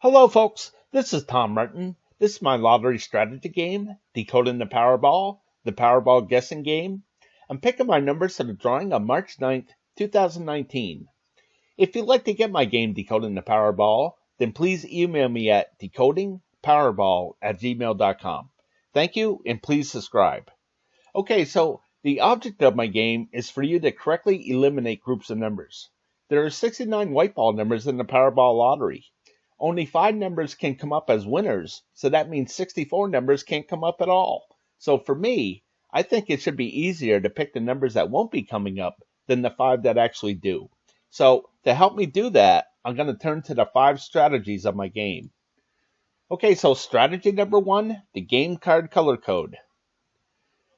Hello, folks. This is Tom Martin. This is my lottery strategy game, Decoding the Powerball, the Powerball guessing game. I'm picking my numbers for the drawing on March 9th, 2019. If you'd like to get my game, Decoding the Powerball, then please email me at decodingpowerball@gmail.com. Thank you, and please subscribe. Okay, so the object of my game is for you to correctly eliminate groups of numbers. There are 69 white ball numbers in the Powerball Lottery. Only 5 numbers can come up as winners, so that means 64 numbers can't come up at all. So for me, I think it should be easier to pick the numbers that won't be coming up than the 5 that actually do. So to help me do that, I'm going to turn to the 5 strategies of my game. Okay, so strategy number 1, the game card color code.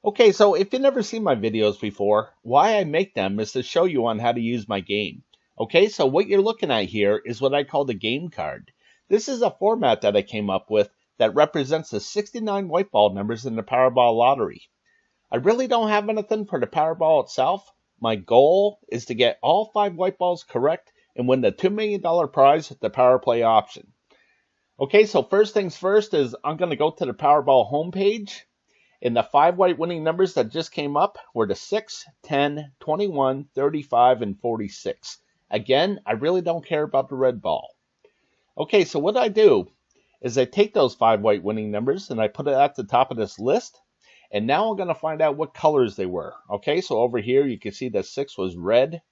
Okay, so if you've never seen my videos before, why I make them is to show you on how to use my game. Okay, so what you're looking at here is what I call the game card. This is a format that I came up with that represents the 69 white ball numbers in the Powerball Lottery. I really don't have anything for the Powerball itself. My goal is to get all 5 white balls correct and win the $2 million prize at the Power Play option. Okay, so first things first is I'm going to go to the Powerball homepage. And the 5 white winning numbers that just came up were the 6, 10, 21, 35, and 46. Again, I really don't care about the red ball. Okay, so what I do is I take those 5 white winning numbers and I put it at the top of this list. And now I'm going to find out what colors they were. Okay, so over here you can see the 6 was red,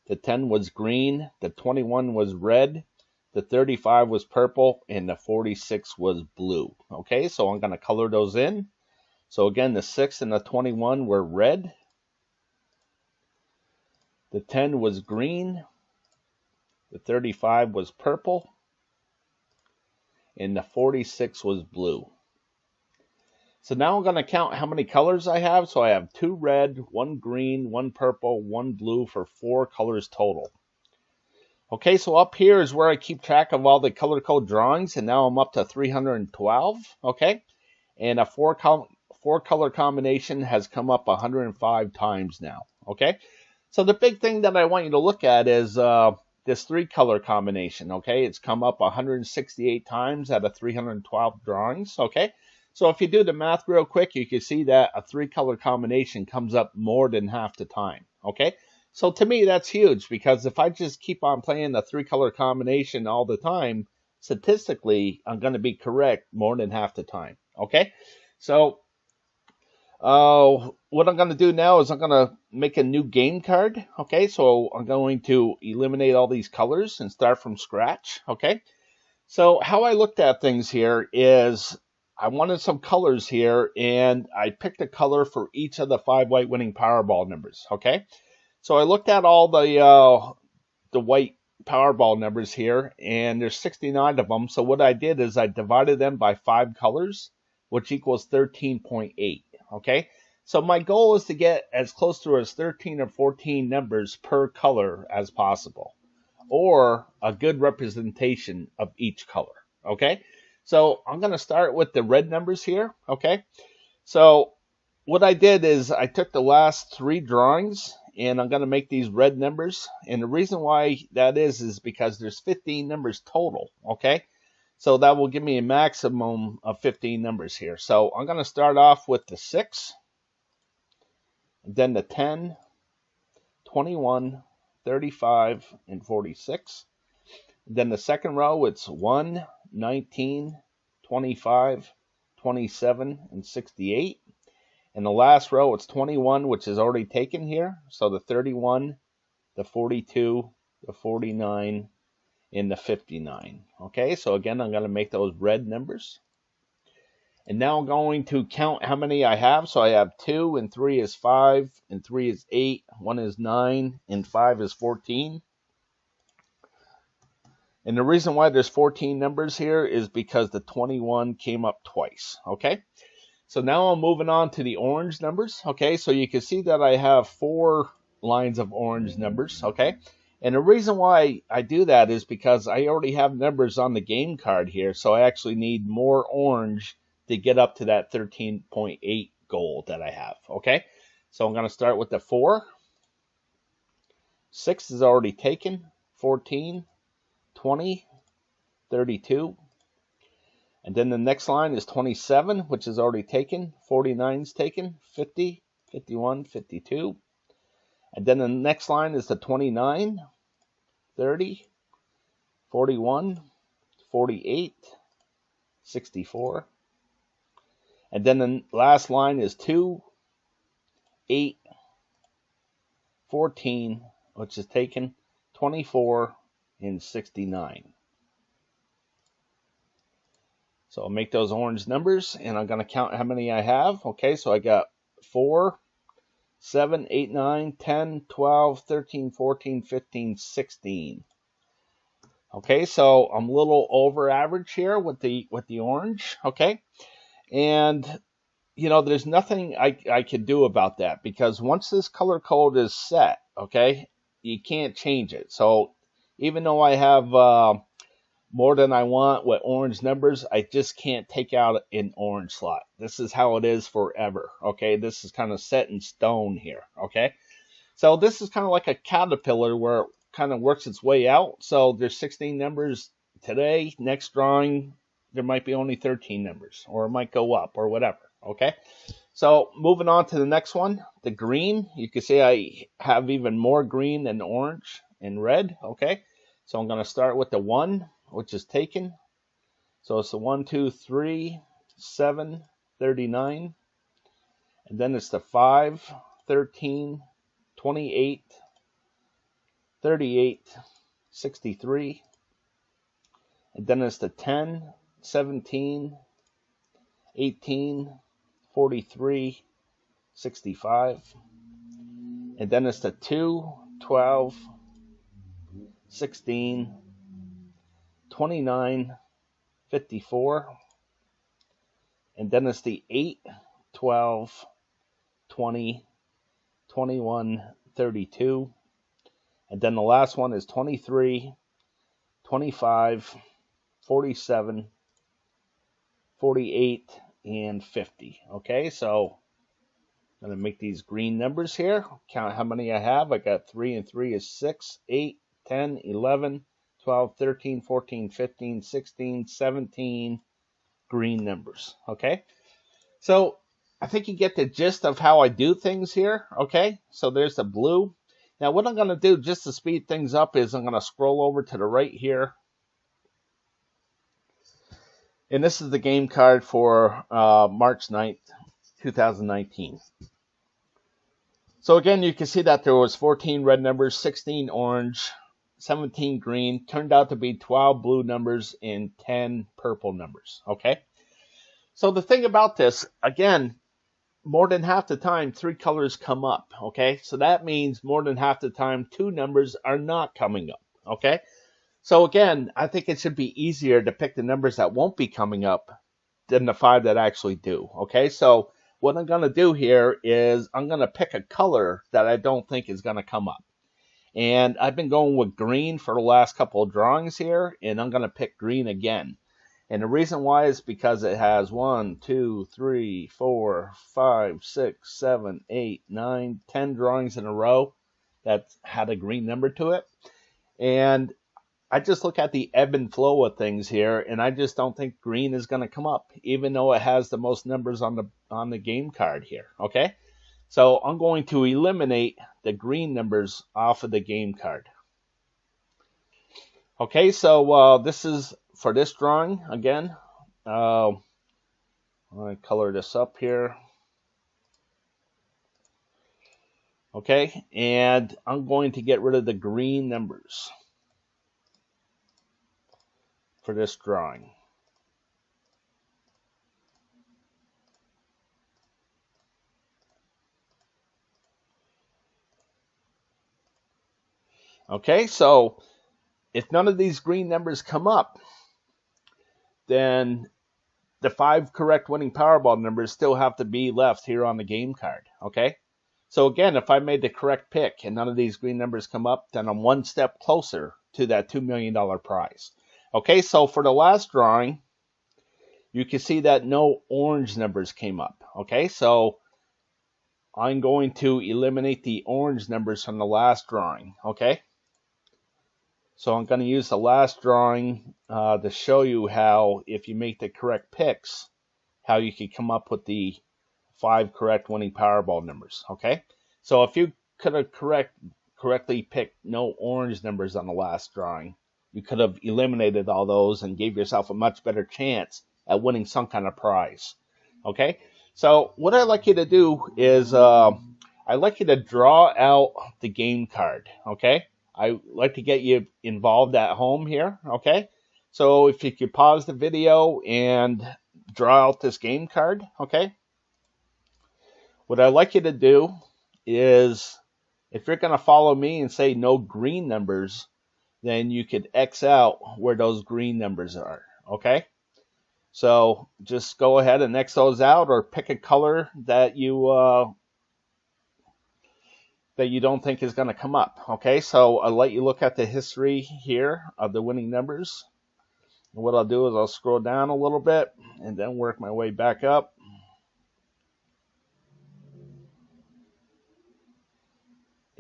the 10 was green, the 21 was red, the 35 was purple, and the 46 was blue. Okay, so I'm going to color those in. So again, the 6 and the 21 were red, the 10 was green, the 35 was purple, and the 46 was blue. So now I'm going to count how many colors I have. So I have 2 red, 1 green, 1 purple, 1 blue for 4 colors total. Okay, so up here is where I keep track of all the color code drawings, and now I'm up to 312. Okay, and a 4 color combination has come up 105 times now. Okay, so the big thing that I want you to look at is this 3 color combination. Okay, it's come up 168 times out of 312 drawings. Okay, so if you do the math real quick, you can see that a 3 color combination comes up more than half the time. Okay, so to me that's huge, because if I just keep on playing the 3 color combination all the time, statistically I'm going to be correct more than half the time. Okay, so what I'm going to do now is I'm going to make a new game card. Okay, so I'm going to eliminate all these colors and start from scratch. Okay, so how I looked at things here is I wanted some colors here, and I picked a color for each of the 5 white winning Powerball numbers. Okay, so I looked at all the white Powerball numbers here, and there's 69 of them. So what I did is I divided them by 5 colors, which equals 13.8. Okay, so my goal is to get as close to as 13 or 14 numbers per color as possible, or a good representation of each color. Okay, so I'm going to start with the red numbers here. Okay, so what I did is I took the last 3 drawings and I'm going to make these red numbers, and the reason why that is because there's 15 numbers total. Okay, so that will give me a maximum of 15 numbers here. So I'm going to start off with the 6, then the 10, 21, 35, and 46. Then the second row, it's 1, 19, 25, 27, and 68. And the last row, it's 21, which is already taken here. So the 31, the 42, the 49, in the 59. Okay, so again, I'm going to make those red numbers. And now I'm going to count how many I have. So I have 2, and 3 is 5, and 3 is 8, 1 is 9, and 5 is 14. And the reason why there's 14 numbers here is because the 21 came up twice. Okay, so now I'm moving on to the orange numbers. Okay, so you can see that I have 4 lines of orange numbers. Okay, and the reason why I do that is because I already have numbers on the game card here, so I actually need more orange to get up to that 13.8 goal that I have. Okay, so I'm going to start with the 4. 6 is already taken. 14, 20, 32, And then the next line is 27, which is already taken. 49 is taken. 50, 51, 52. And then the next line is the 29, 30, 41, 48, 64. And then the last line is 2, 8, 14, which is taken, 24, and 69. So I'll make those orange numbers, and I'm going to count how many I have. Okay, so I got 4, 7, 8, 9, 10, 12, 13, 14, 15, 16. Okay, so I'm a little over average here with the orange. Okay, and you know, there's nothing I could do about that, because once this color code is set, okay, you can't change it. So even though I have more than I want with orange numbers, I just can't take out an orange slot. This is how it is forever. Okay, this is kind of set in stone here. Okay, so this is kind of like a caterpillar where it kind of works its way out. So there's 16 numbers today. Next drawing, there might be only 13 numbers, or it might go up, or whatever. Okay, so moving on to the next one, the green. You can see I have even more green than orange and red. Okay, so I'm going to start with the 1, which is taken. So it's the 1, 2, 3, 7, 39. And then it's the 5, 13, 28, 38, 63. And then it's the 10, 17, 18, 43, 65. And then it's the 2, 12, 16, 29, 54. And then it's the 8, 12, 20, 21, 32. And then the last one is 23, 25, 47, 48, and 50. Okay, so I'm going to make these green numbers here. Count how many I have. I got 3 and 3 is 6, 8, 10, 11, 12, 13, 14, 15, 16, 17 green numbers. Okay, so I think you get the gist of how I do things here. Okay, so there's the blue. Now what I'm going to do just to speed things up is I'm going to scroll over to the right here. And this is the game card for March 9th, 2019. So again, you can see that there was 14 red numbers, 16 orange, 17 green, turned out to be 12 blue numbers and 10 purple numbers. Okay. So the thing about this, again, more than half the time, 3 colors come up. Okay. So that means more than half the time, 2 numbers are not coming up. Okay. So again, I think it should be easier to pick the numbers that won't be coming up than the 5 that actually do. Okay, so what I'm going to do here is I'm going to pick a color that I don't think is going to come up. And I've been going with green for the last couple of drawings here, and I'm going to pick green again. And the reason why is because it has 1, 2, 3, 4, 5, 6, 7, 8, 9, 10 drawings in a row that had a green number to it. And I just look at the ebb and flow of things here, and I just don't think green is going to come up, even though it has the most numbers on the game card here. Okay, so I'm going to eliminate the green numbers off of the game card. Okay, so this is for this drawing again. I'm going to color this up here. Okay, and I'm going to get rid of the green numbers for this drawing. Okay, so if none of these green numbers come up, then the 5 correct winning Powerball numbers still have to be left here on the game card. Okay, so again, if I made the correct pick and none of these green numbers come up, then I'm one step closer to that $2 million prize. Okay, so for the last drawing, you can see that no orange numbers came up. Okay, so I'm going to eliminate the orange numbers from the last drawing. Okay, So I'm going to use the last drawing to show you how, if you make the correct picks, how you can come up with the 5 correct winning Powerball numbers. Okay, so if you could have correctly picked no orange numbers on the last drawing, you could have eliminated all those and gave yourself a much better chance at winning some kind of prize. Okay, so what I'd like you to do is I'd like you to draw out the game card. Okay, I'd like to get you involved at home here. Okay, so if you could pause the video and draw out this game card. Okay, what I'd like you to do is, if you're going to follow me and say no green numbers, then you could X out where those green numbers are. Okay, so just go ahead and X those out, or pick a color that you don't think is going to come up. Okay, so I'll let you look at the history here of the winning numbers. And what I'll do is I'll scroll down a little bit and then work my way back up.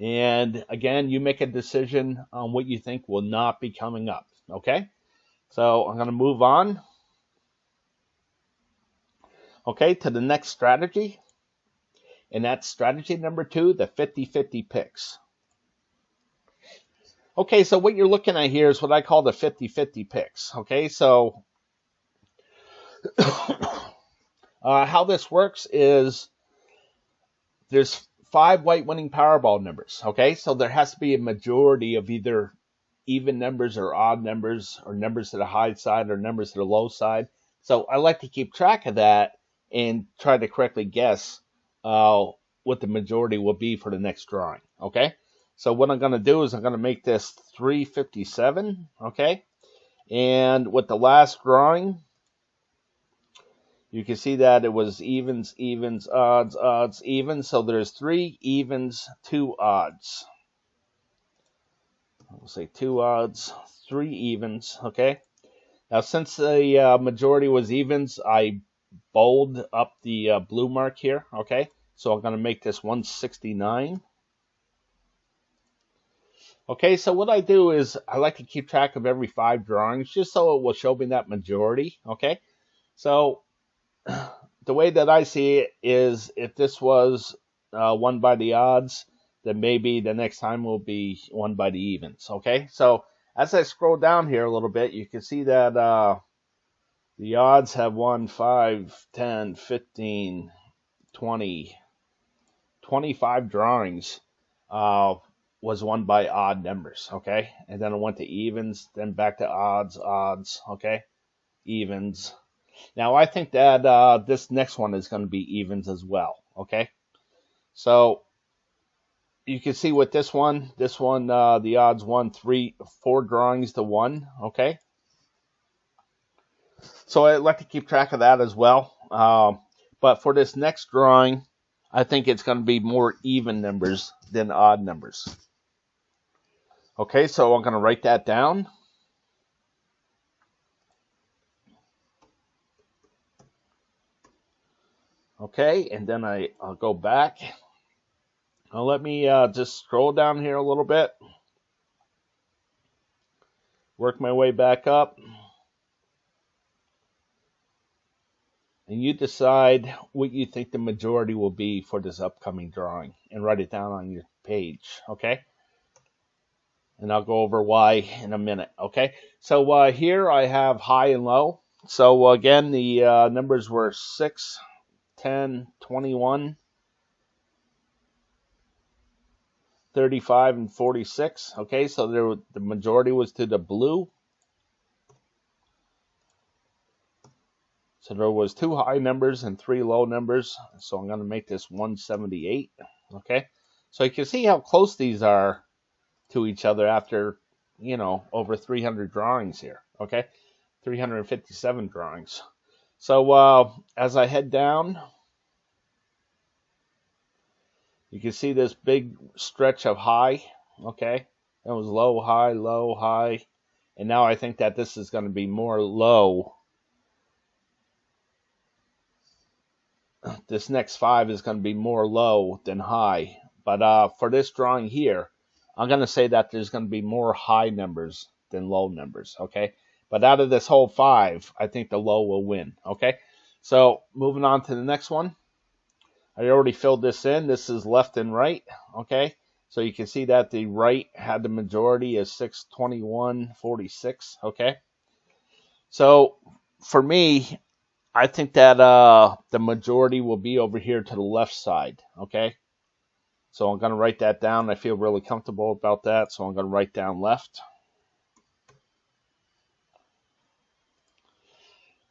And again, you make a decision on what you think will not be coming up. Okay, so I'm going to move on. Okay, to the next strategy. And that's strategy number 2, the 50-50 picks. Okay, so what you're looking at here is what I call the 50-50 picks. Okay, so how this works is there's 5 white winning Powerball numbers. Okay, so there has to be a majority of either even numbers or odd numbers, or numbers to the high side or numbers to the low side. So I like to keep track of that and try to correctly guess what the majority will be for the next drawing. Okay, so what I'm going to do is I'm going to make this 357. Okay, and with the last drawing, you can see that it was evens, evens, odds, odds, evens. So there's 3 evens, 2 odds. We'll say 2 odds, 3 evens. Okay, now since the majority was evens, I bold up the blue mark here. Okay, so I'm going to make this 169. Okay, so what I do is I like to keep track of every 5 drawings just so it will show me that majority. Okay, so the way that I see it is, if this was won by the odds, then maybe the next time will be won by the evens. Okay, so as I scroll down here a little bit, you can see that the odds have won 5, 10, 15, 20, 25 drawings was won by odd numbers. Okay, and then it went to evens, then back to odds, odds. Okay, evens. Now I think that this next one is going to be evens as well. Okay, so you can see with this one, the odds won 4 drawings to 1. Okay, so I like to keep track of that as well. But for this next drawing, I think it's going to be more even numbers than odd numbers. Okay, so I'm going to write that down. Okay, and then I'll go back. Now let me just scroll down here a little bit. Work my way back up. And you decide what you think the majority will be for this upcoming drawing, and write it down on your page. Okay, and I'll go over why in a minute. Okay, so here I have high and low. So again, the numbers were 6, 10, 21, 35, and 46. Okay, so the majority was to the blue. So there was 2 high numbers and 3 low numbers. So I'm going to make this 178. Okay, so you can see how close these are to each other after, over 300 drawings here. Okay, 357 drawings. So as I head down, you can see this big stretch of high. Okay, that was low, high, and now I think that this is going to be more low. This next 5 is going to be more low than high. But for this drawing here, I'm going to say that there's going to be more high numbers than low numbers, okay? But out of this whole 5, I think the low will win, okay? So moving on to the next one. I already filled this in. This is left and right, okay? So you can see that the right had the majority as 621.46, okay? So for me, I think that the majority will be over here to the left side, okay? So I'm going to write that down. I feel really comfortable about that, so I'm going to write down left.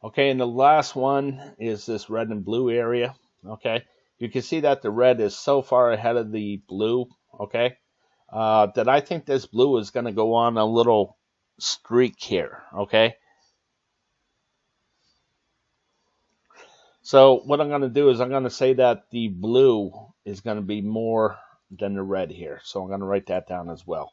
Okay, and the last one is this red and blue area, okay? You can see that the red is so far ahead of the blue, okay? That I think this blue is going to go on a little streak here, okay? So what I'm going to do is I'm going to say that the blue is going to be more than the red here. So I'm going to write that down as well.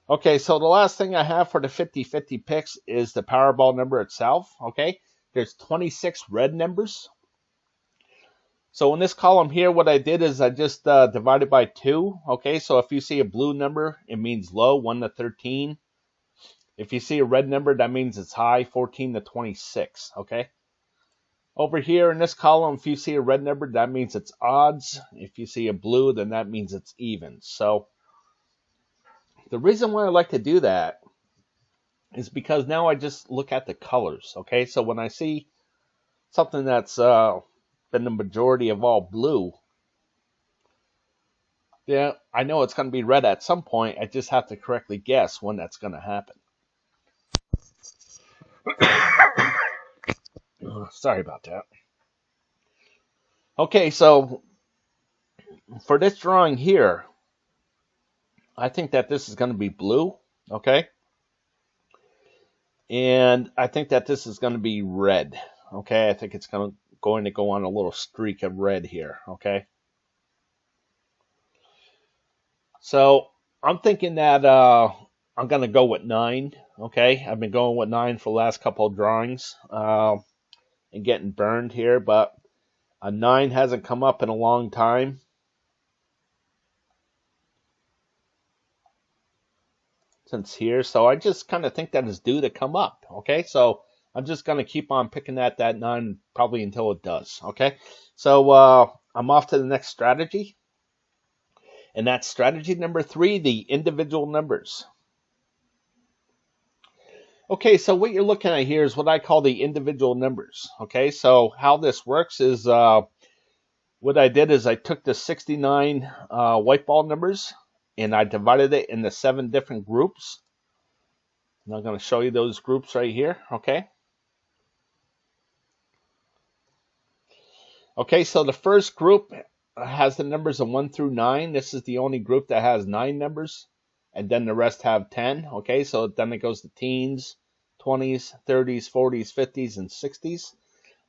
Okay, so the last thing I have for the 50-50 picks is the Powerball number itself, okay? There's 26 red numbers. So in this column here, what I did is I just divided by 2, okay? So if you see a blue number, it means low, 1 to 13. If you see a red number, that means it's high, 14 to 26, okay? Over here in this column, if you see a red number, that means it's odds. If you see a blue, then that means it's even. So the reason why I like to do that is because now I just look at the colors, okay? So when I see something that's been the majority of all blue, yeah, I know it's going to be red at some point. I just have to correctly guess when that's going to happen. Sorry about that. Okay, so for this drawing here, I think that this is going to be blue, okay? And I think that this is going to be red, okay? I think it's going to go on a little streak of red here, okay? So I'm thinking that I'm going to go with 9, okay? I've been going with 9 for the last couple of drawings and getting burned here, but a 9 hasn't come up in a long time. Since here, so I just kind of think that is due to come up, okay? So I'm just going to keep on picking at that 9 probably until it does, okay? So I'm off to the next strategy, and that's strategy number 3, the individual numbers. Okay, so what you're looking at here is what I call the individual numbers, okay? So how this works is what I did is I took the 69 white ball numbers, and I divided it into 7 different groups. And I'm going to show you those groups right here, okay? Okay, so the first group has the numbers of 1 through 9. This is the only group that has 9 numbers, and then the rest have 10, okay? So then it goes to teens, 20s, 30s, 40s, 50s, and 60s.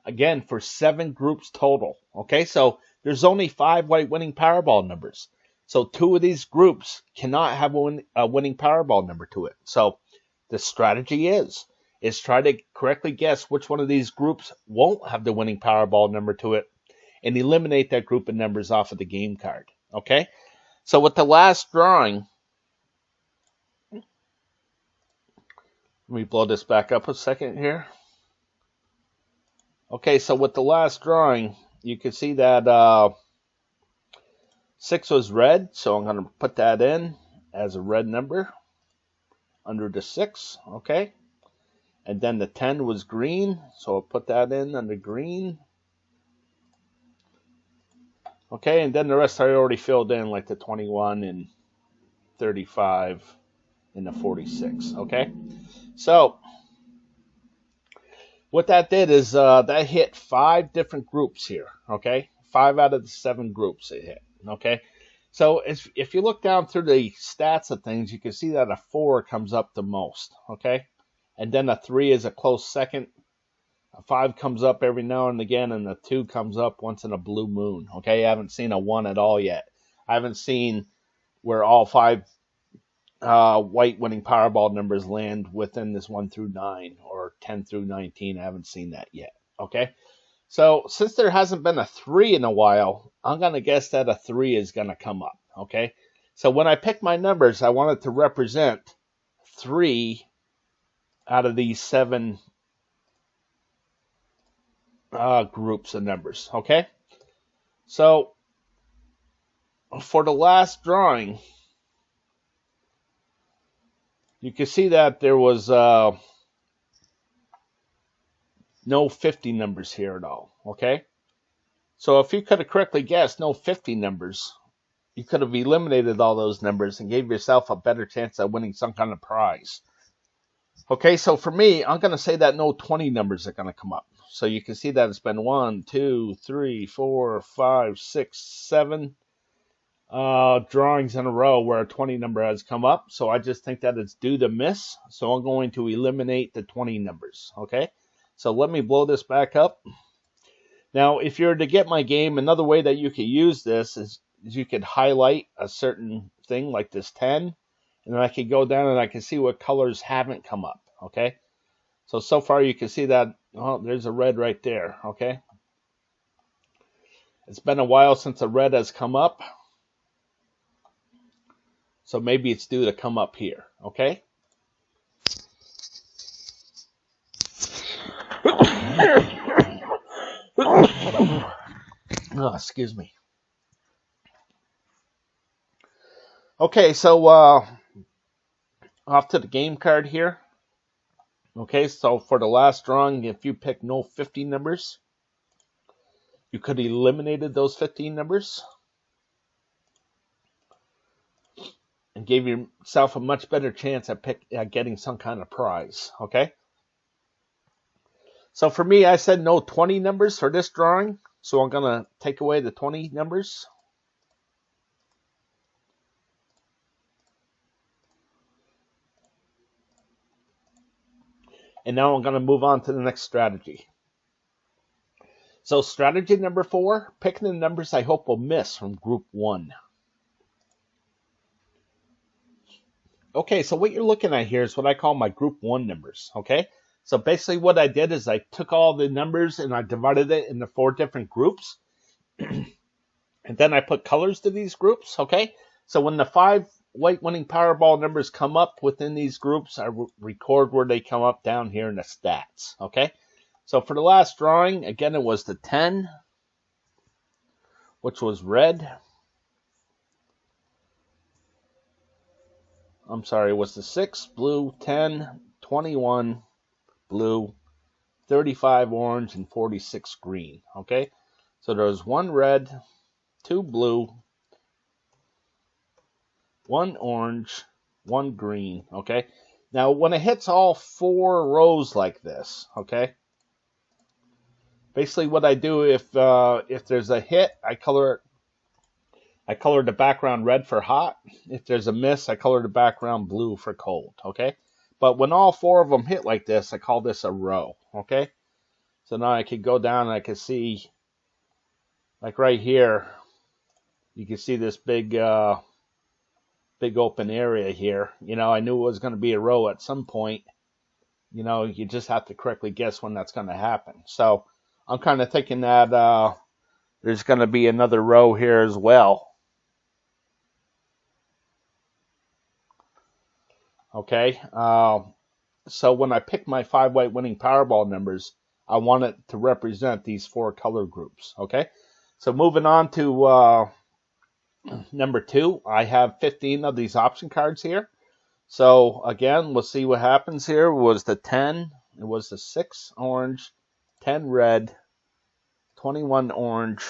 Again, for 7 groups total, okay? So there's only 5 white winning Powerball numbers. So 2 of these groups cannot have a winning Powerball number to it. So the strategy is try to correctly guess which one of these groups won't have the winning Powerball number to it and eliminate that group of numbers off of the game card. Okay? So with the last drawing, let me blow this back up a second here. Okay, so with the last drawing, you can see that 6 was red, so I'm going to put that in as a red number under the 6, okay? And then the 10 was green, so I'll put that in under green. Okay, and then the rest I already filled in, like the 21 and 35 and the 46, okay? So what that did is that hit 5 different groups here, okay? 5 out of the 7 groups it hit. Okay, so if you look down through the stats of things, you can see that a 4 comes up the most, okay? And then a 3 is a close second. A 5 comes up every now and again, and a 2 comes up once in a blue moon, okay? I haven't seen a 1 at all yet. I haven't seen where all 5 white winning Powerball numbers land within this 1 through 9 or 10 through 19. I haven't seen that yet, okay? So since there hasn't been a 3 in a while, I'm going to guess that a 3 is going to come up, Okay, so when I pick my numbers, I want it to represent 3 out of these 7 groups of numbers. Okay, so for the last drawing, you can see that there was no 50 numbers here at all. Okay, so if you could have correctly guessed no 50 numbers, you could have eliminated all those numbers and gave yourself a better chance of winning some kind of prize. Okay, so for me, I'm going to say that no 20 numbers are going to come up. So you can see that it's been 1, 2, 3, 4, 5, 6, 7 drawings in a row where a 20 number has come up. So I just think that it's due to miss. So I'm going to eliminate the 20 numbers. Okay, so let me blow this back up. Now, if you're to get my game, another way that you could use this is you could highlight a certain thing like this 10, and then I could go down and I can see what colors haven't come up. Okay, so far you can see that, oh, there's a red right there. Okay, it's been a while since a red has come up, so maybe it's due to come up here. Okay, oh, excuse me. Okay, so off to the game card here. Okay, so for the last drawing, if you pick no 50 numbers, you could have eliminated those 15 numbers and gave yourself a much better chance at getting some kind of prize. Okay, so for me, I said no 20 numbers for this drawing, so I'm going to take away the 20 numbers. And now I'm going to move on to the next strategy. So strategy number 4, picking the numbers I hope will miss from group 1. Okay, so what you're looking at here is what I call my group 1 numbers. Okay, so basically what I did is I took all the numbers and I divided it into 4 different groups. And then I put colors to these groups. Okay, so when the 5 white winning Powerball numbers come up within these groups, I record where they come up down here in the stats. Okay, so for the last drawing, again, it was the 10, which was red. I'm sorry, it was the 6, blue, 10, 21, blue, 35 orange, and 46 green. Okay, so there was 1 red, 2 blue, 1 orange, 1 green. Okay, now when it hits all 4 rows like this, okay, basically what I do, if there's a hit, I color the background red for hot. If there's a miss, I color the background blue for cold. Okay, but when all 4 of them hit like this, I call this a row. Okay, so now I could go down and I can see, like right here, you can see this big open area here. You know, I knew it was going to be a row at some point. You know, you just have to correctly guess when that's going to happen. So I'm kind of thinking that there's going to be another row here as well. Okay, so when I pick my 5 white winning Powerball numbers, I want it to represent these 4 color groups. Okay, so moving on to number 2, I have 15 of these option cards here. So again, we'll see what happens here. It was the 10, it was the 6 orange, 10 red, 21 orange,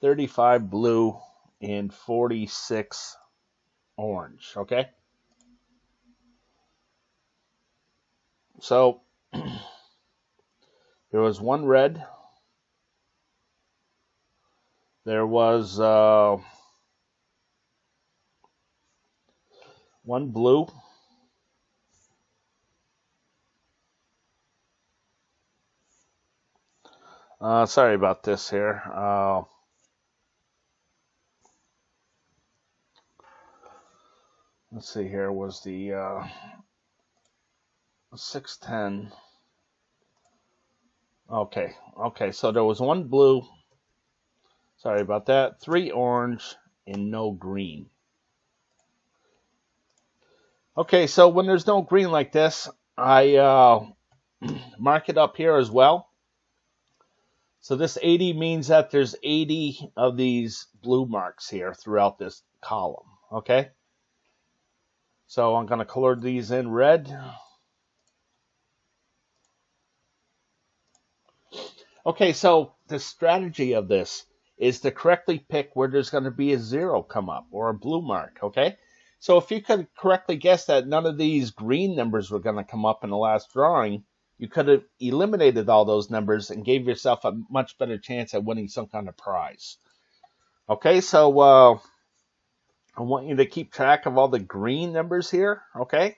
35 blue, and 46 orange. Okay, so there was 1 red, there was 1 blue, sorry about this here. Let's see here, was the 610. Okay, so there was 1 blue, sorry about that, 3 orange, and no green. Okay, so when there's no green like this, I mark it up here as well. So this 80 means that there's 80 of these blue marks here throughout this column, okay? So I'm going to color these in red. Okay, so the strategy of this is to correctly pick where there's going to be a 0 come up or a blue mark, okay? So if you could correctly guess that none of these green numbers were going to come up in the last drawing, you could have eliminated all those numbers and gave yourself a much better chance at winning some kind of prize. Okay, so I want you to keep track of all the green numbers here, okay?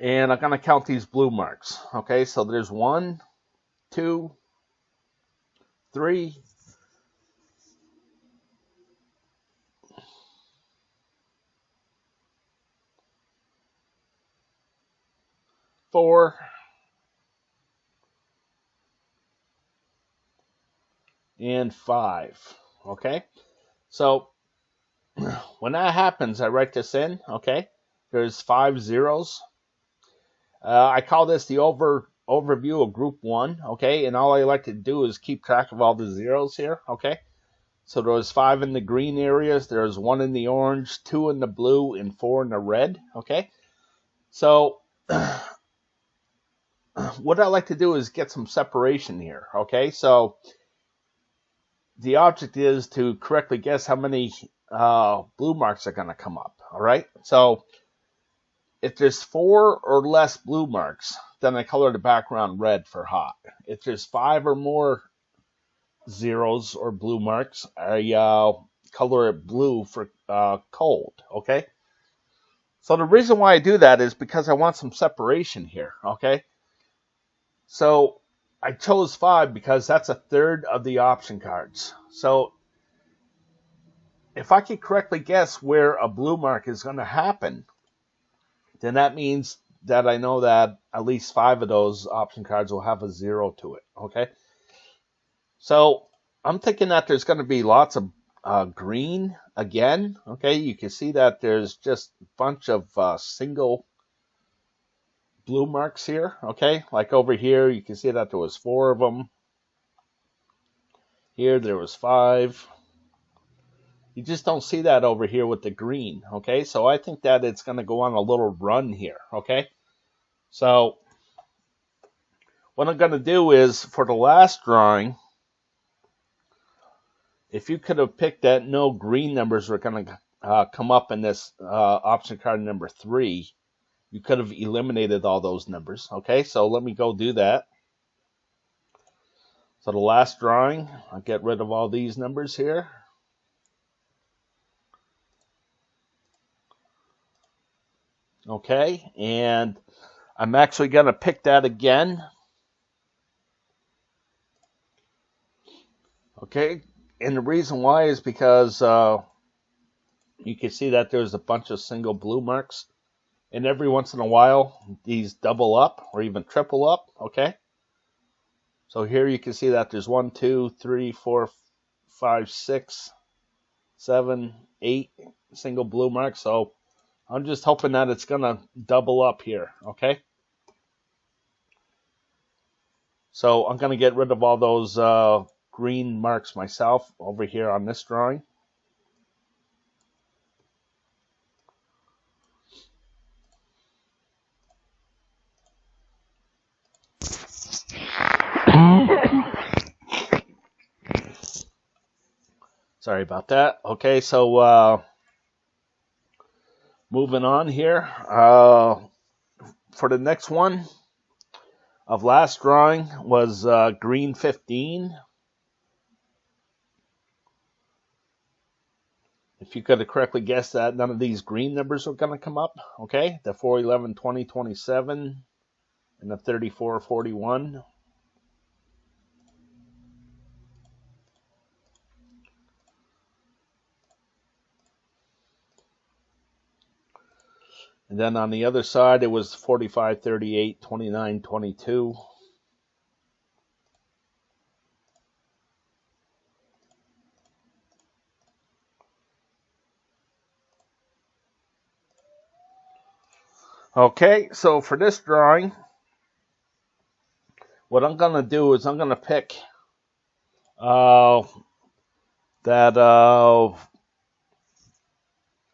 And I'm going to count these blue marks, okay? So there's 1, 2, 3, 4, and 5, okay? So when that happens, I write this in, okay? There's 5 zeros. I call this the overview of group 1, okay? And all I like to do is keep track of all the zeros here, okay? So there was 5 in the green areas, there's 1 in the orange, 2 in the blue, and 4 in the red, okay? So what I like to do is get some separation here, okay? So the object is to correctly guess how many blue marks are going to come up, all right? So if there's 4 or less blue marks, then I color the background red for hot. If there's 5 or more zeros or blue marks, I color it blue for cold, okay? So the reason why I do that is because I want some separation here, okay? So I chose 5 because that's a third of the option cards. So if I can correctly guess where a blue mark is going to happen, then that means that I know that at least 5 of those option cards will have a 0 to it, okay? So I'm thinking that there's going to be lots of green again, okay? You can see that there's just a bunch of single blue marks here, okay? Like over here, you can see that there was 4 of them. Here, there was 5. You just don't see that over here with the green, okay? So I think that it's going to go on a little run here, okay? So what I'm going to do is, for the last drawing, if you could have picked that no green numbers were going to come up in this option card number 3, you could have eliminated all those numbers, okay? So let me go do that. So the last drawing, I'll get rid of all these numbers here. Okay, and I'm actually going to pick that again. Okay, and the reason why is because you can see that there's a bunch of single blue marks. And every once in a while, these double up or even triple up, okay? So here you can see that there's 1, 2, 3, 4, 5, 6, 7, 8 single blue marks. So I'm just hoping that it's going to double up here, okay? So I'm going to get rid of all those green marks myself over here on this drawing. Sorry about that. Okay, so moving on here. For the next one of last drawing was green 15. If you could have correctly guessed that none of these green numbers were going to come up, okay? The 4, 11, 20, 27, and the 34, 41. And then on the other side, it was 45, 38, 29, 22. Okay, so for this drawing, what I'm going to do is I'm going to pick that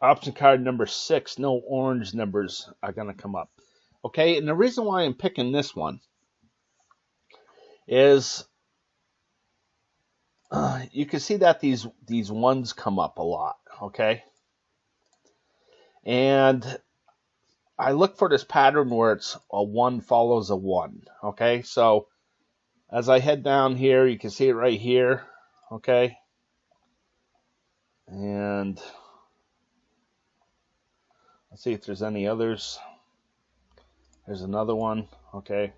option card number 6. No orange numbers are going to come up. Okay, and the reason why I'm picking this one is you can see that these ones come up a lot. Okay, and I look for this pattern where it's a 1 follows a 1. Okay, so as I head down here, you can see it right here. Okay, and let's see if there's any others. There's another one. Okay.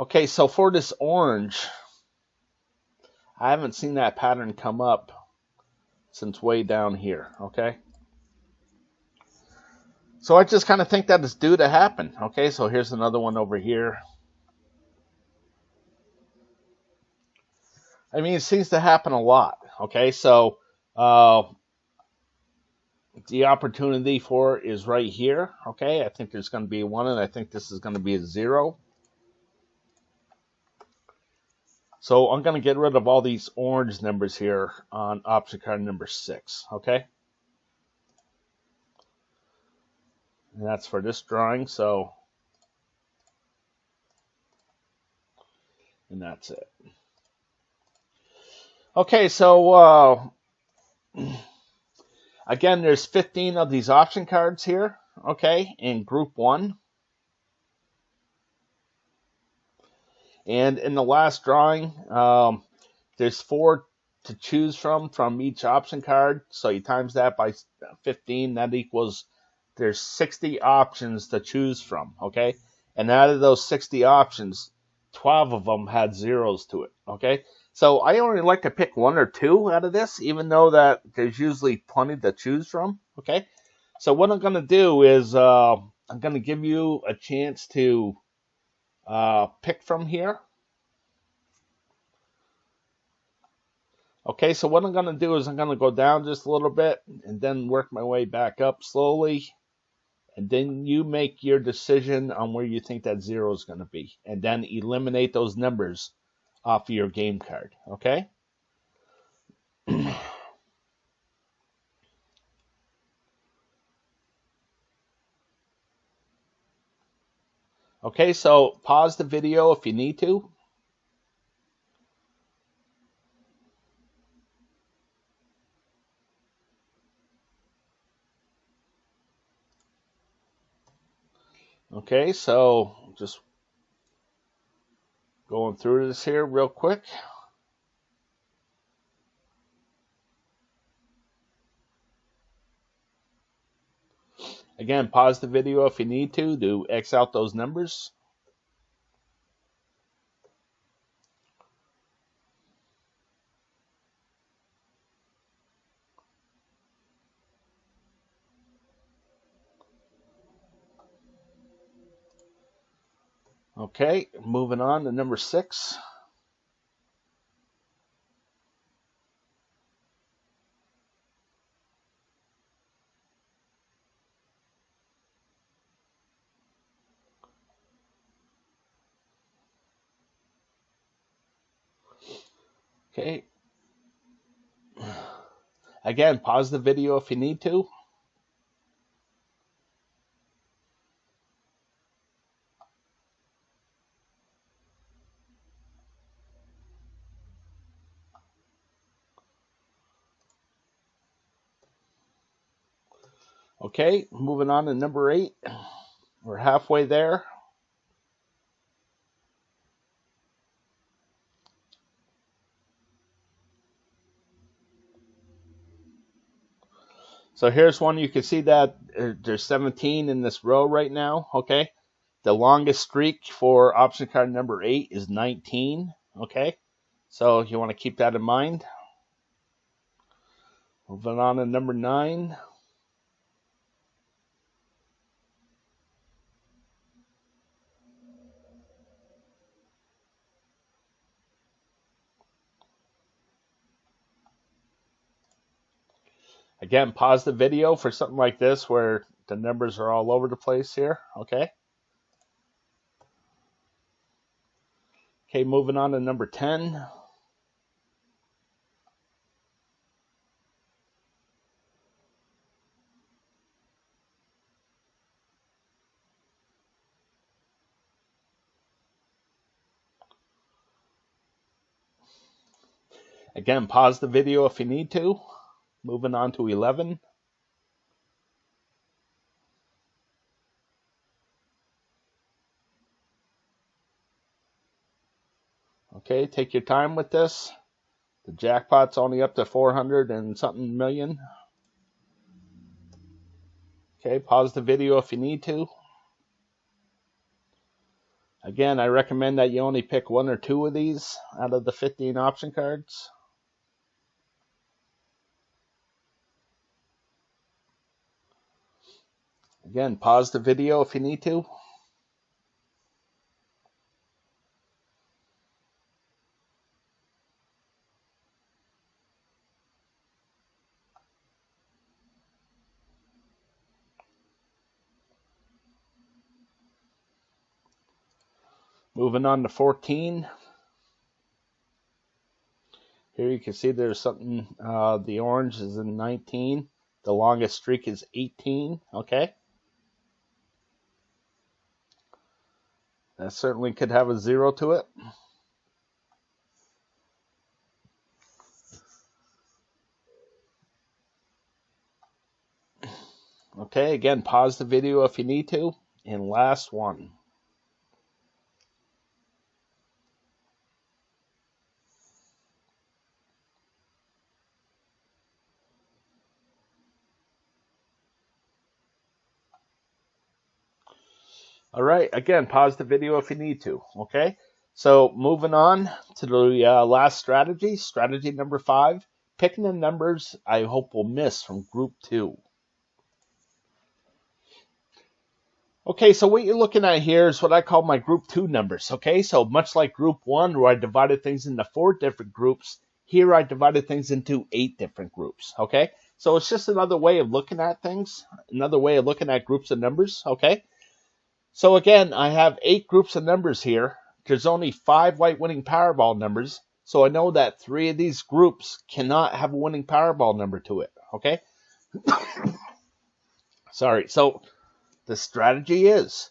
Okay, so for this orange, I haven't seen that pattern come up since way down here. Okay. So I just kind of think that it's due to happen. Okay, so here's another one over here. I mean, it seems to happen a lot. Okay, so the opportunity for it is right here. Okay, I think there's going to be a 1, and I think this is going to be a 0. So I'm going to get rid of all these orange numbers here on option card number 6. Okay, and that's for this drawing. So, and that's it. Okay, so again, there's 15 of these option cards here, okay, in group 1. And in the last drawing, there's 4 to choose from each option card. So you times that by 15, that equals there's 60 options to choose from, okay? And out of those 60 options, 12 of them had zeros to it, okay? So I only like to pick 1 or 2 out of this, even though that there's usually plenty to choose from, okay? So what I'm going to do is I'm going to give you a chance to pick from here. Okay, so what I'm going to do is I'm going to go down just a little bit and then work my way back up slowly. And then you make your decision on where you think that 0 is going to be. And then eliminate those numbers off of your game card. Okay? Okay, so pause the video if you need to. Okay, so just going through this here real quick. Again, pause the video if you need to X out those numbers. Okay, moving on to number 6. Okay. Again, pause the video if you need to. Okay, moving on to number 8. We're halfway there. So here's one. You can see that there's 17 in this row right now. Okay, the longest streak for option card number 8 is 19. Okay, so you want to keep that in mind. Moving on to number 9. Again, pause the video for something like this where the numbers are all over the place here, okay? Okay, moving on to number 10. Again, pause the video if you need to. Moving on to 11. Okay, take your time with this. The jackpot's only up to 400 and something million. Okay, pause the video if you need to. Again, I recommend that you only pick 1 or 2 of these out of the 15 option cards. Again, pause the video if you need to. Moving on to 14. Here you can see there's something, the orange is in 19. The longest streak is 18, okay? That certainly could have a 0 to it. Okay, again, pause the video if you need to. And last one. All right, again, pause the video if you need to, okay? So moving on to the last strategy, strategy number 5, picking the numbers I hope will miss from group 2. Okay, so what you're looking at here is what I call my group 2 numbers, okay? So much like group 1 where I divided things into 4 different groups, here I divided things into 8 different groups, okay? So it's just another way of looking at things, another way of looking at groups of numbers, okay? So again, I have 8 groups of numbers here. There's only 5 white winning Powerball numbers, so I know that 3 of these groups cannot have a winning Powerball number to it, okay? Sorry, so the strategy is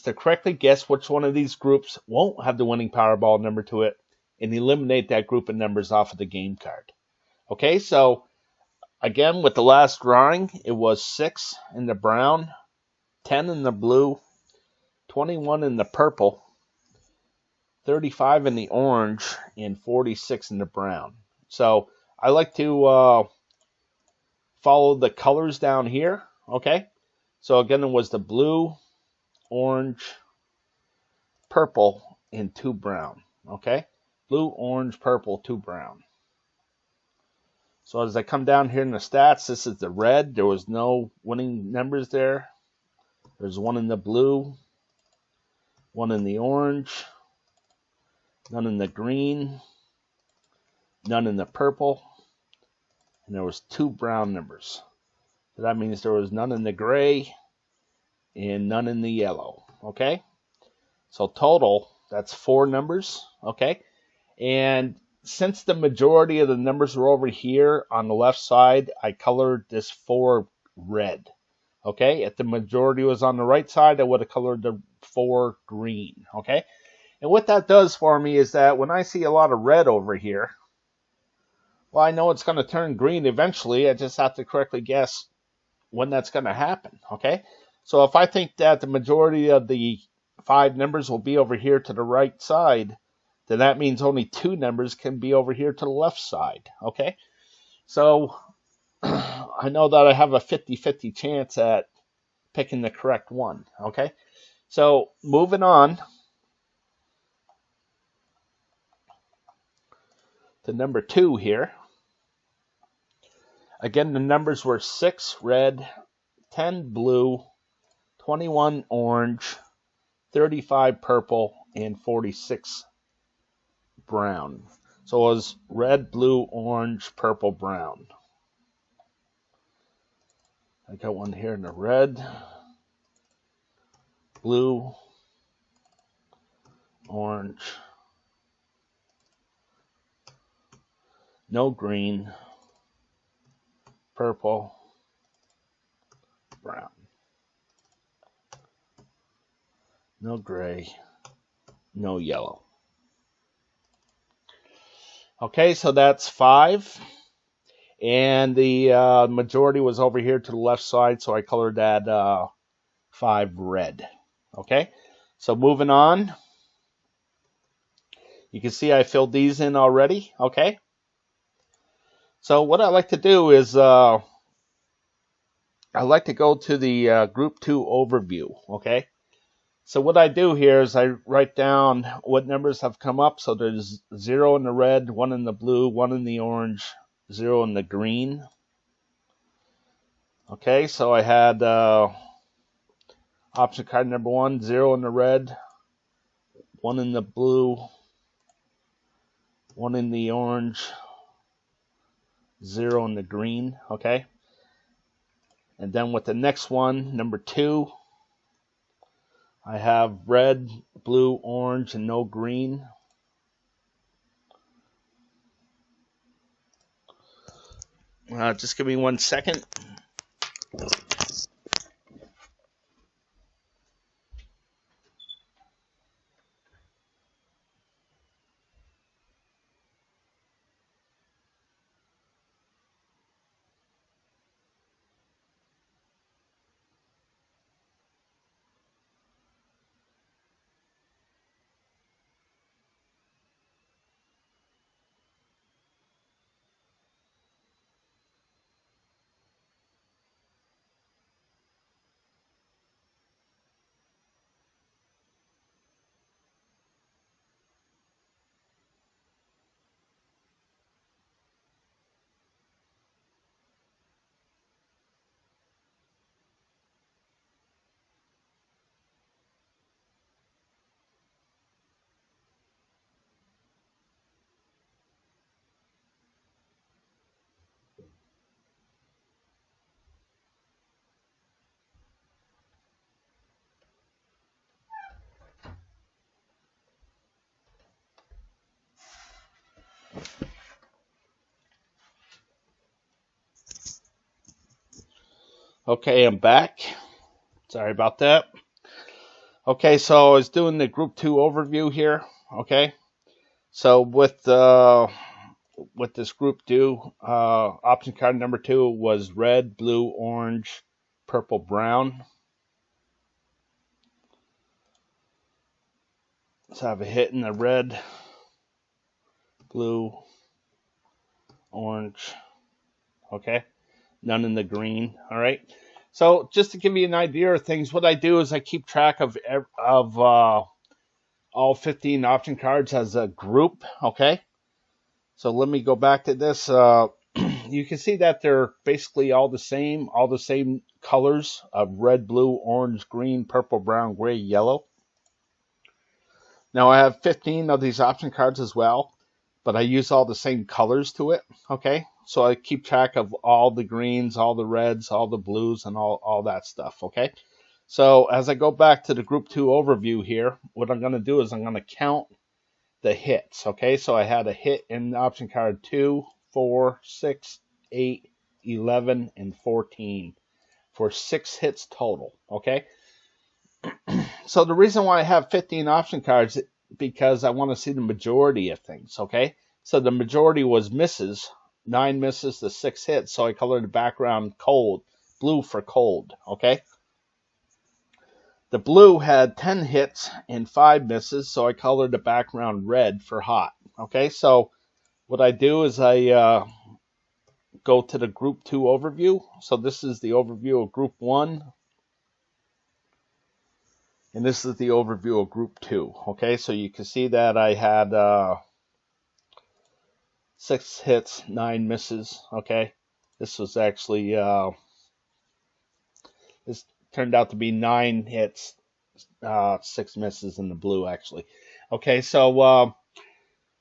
to correctly guess which one of these groups won't have the winning Powerball number to it and eliminate that group of numbers off of the game card. Okay, so again, with the last drawing, it was 6 in the brown, 10 in the blue, 21 in the purple, 35 in the orange, and 46 in the brown. So I like to follow the colors down here, okay? So again, it was the blue, orange, purple, and 2 brown, okay? Blue, orange, purple, 2 brown. So as I come down here in the stats, this is the red. There was no winning numbers there. There's 1 in the blue, 1 in the orange, none in the green, none in the purple, and there was 2 brown numbers. So that means there was none in the gray and none in the yellow, okay? So total, that's 4 numbers, okay? And since the majority of the numbers were over here on the left side, I colored this 4 red, okay? If the majority was on the right side, I would have colored the 4 green, okay? And what that does for me is that when I see a lot of red over here, well, I know it's going to turn green eventually. I just have to correctly guess when that's going to happen, okay? So if I think that the majority of the 5 numbers will be over here to the right side, then that means only 2 numbers can be over here to the left side, okay? So I know that I have a 50-50 chance at picking the correct one, okay? So moving on to number 2 here. Again, the numbers were 6 red, 10 blue, 21 orange, 35 purple, and 46 brown. So it was red, blue, orange, purple, brown. I got one here in the red, blue, orange, no green, purple, brown, no gray, no yellow. Okay, so that's 5. And the majority was over here to the left side, so I colored that 5 red. Okay, so moving on. You can see I filled these in already. Okay, so what I like to do is I like to go to the Group 2 overview. Okay, so what I do here is I write down what numbers have come up. So there's 0 in the red, 1 in the blue, 1 in the orange, 0 in the green. Okay, so I had option card number 1, 0 in the red, 1 in the blue, 1 in the orange, 0 in the green. Okay, and then with the next one, number 2, I have red, blue, orange, and no green. Just give me 1 second. Okay, I'm back. Sorry about that. Okay, so I was doing the Group 2 overview here. Okay, so with this Group 2, option card number 2 was red, blue, orange, purple, brown. So I have a hit in the red, blue, orange. Okay, none in the green. All right. So just to give you an idea of things, what I do is I keep track of all 15 option cards as a group. Okay. So let me go back to this. You can see that they're basically all the same colors of red, blue, orange, green, purple, brown, gray, yellow. Now I have 15 of these option cards as well, but I use all the same colors to it. Okay. So I keep track of all the greens, all the reds, all the blues, and all that stuff, okay? So as I go back to the Group 2 overview here, what I'm going to do is I'm going to count the hits, okay? So I had a hit in option card 2, 4, 6, 8, 11, and 14 for 6 hits total, okay? So the reason why I have 15 option cards is because I want to see the majority of things, okay? So the majority was misses. 9 misses to 6 hits, so I colored the background cold, blue for cold, okay? The blue had 10 hits and 5 misses, so I colored the background red for hot, okay? So what I do is I go to the Group 2 overview. So this is the overview of Group 1, and this is the overview of Group 2, okay? So you can see that I had 6 hits, 9 misses, okay? This was actually, this turned out to be 9 hits, 6 misses in the blue, actually. Okay, so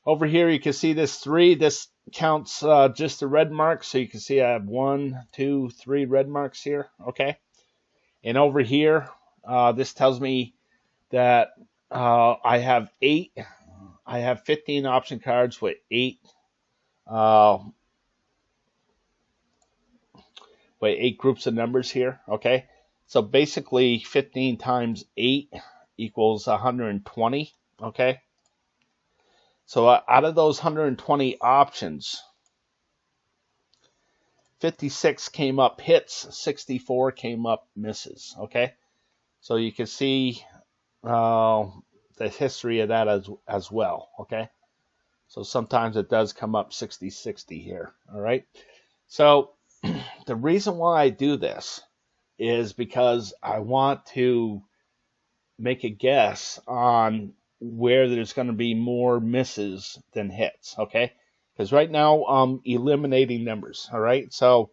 over here you can see this 3. This counts just the red marks. So you can see I have 1, 2, 3 red marks here. Okay. And over here, this tells me that I have 15 option cards with 8 groups of numbers here. Okay. So basically 15 times 8 equals 120. Okay. So out of those 120 options, 56 came up hits, 64 came up misses. Okay. So you can see the history of that as well. Okay. So sometimes it does come up 60-60 here. All right. So the reason why I do this is because I want to make a guess on where there's going to be more misses than hits. Okay. Because right now I'm eliminating numbers. All right. So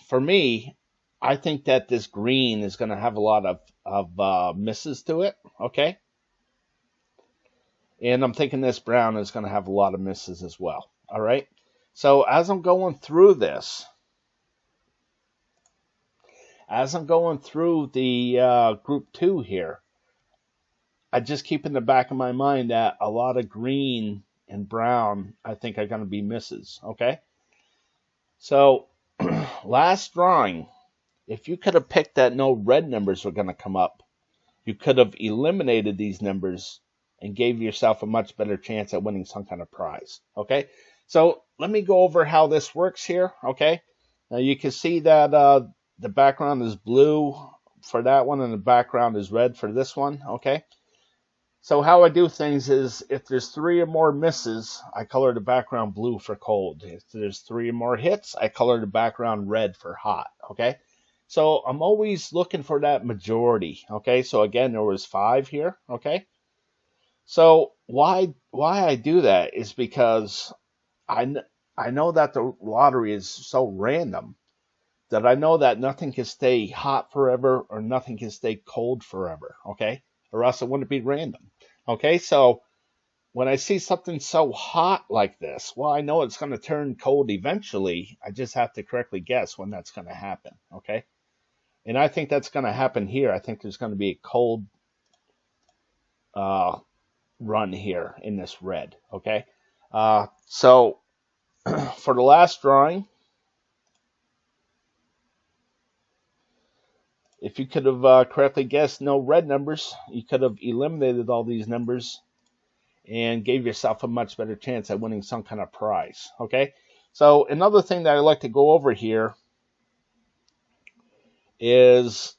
for me, I think that this green is going to have a lot of misses to it. Okay. And I'm thinking this brown is going to have a lot of misses as well. All right. So as I'm going through this, the group 2 here, I just keep in the back of my mind that a lot of green and brown I think are going to be misses. Okay. So last drawing, if you could have picked that no red numbers were going to come up, you could have eliminated these numbers and gave yourself a much better chance at winning some kind of prize. Okay. So let me go over how this works here. Okay. Now you can see that the background is blue for that one and the background is red for this one. Okay. So how I do things is if there's 3 or more misses, I color the background blue for cold. If there's 3 or more hits, I color the background red for hot. Okay. So I'm always looking for that majority. Okay. So again, there was 5 here. Okay. So why I do that is because I know that the lottery is so random that I know that nothing can stay hot forever or nothing can stay cold forever. Okay. Or else it wouldn't be random. Okay, so when I see something so hot like this, well, I know it's going to turn cold eventually. I just have to correctly guess when that's going to happen. Okay, and I think that's going to happen here. I think there's going to be a cold run here in this red. Okay, so for the last drawing, if you could have correctly guessed no red numbers, you could have eliminated all these numbers and gave yourself a much better chance at winning some kind of prize. Okay. So another thing that I like to go over here is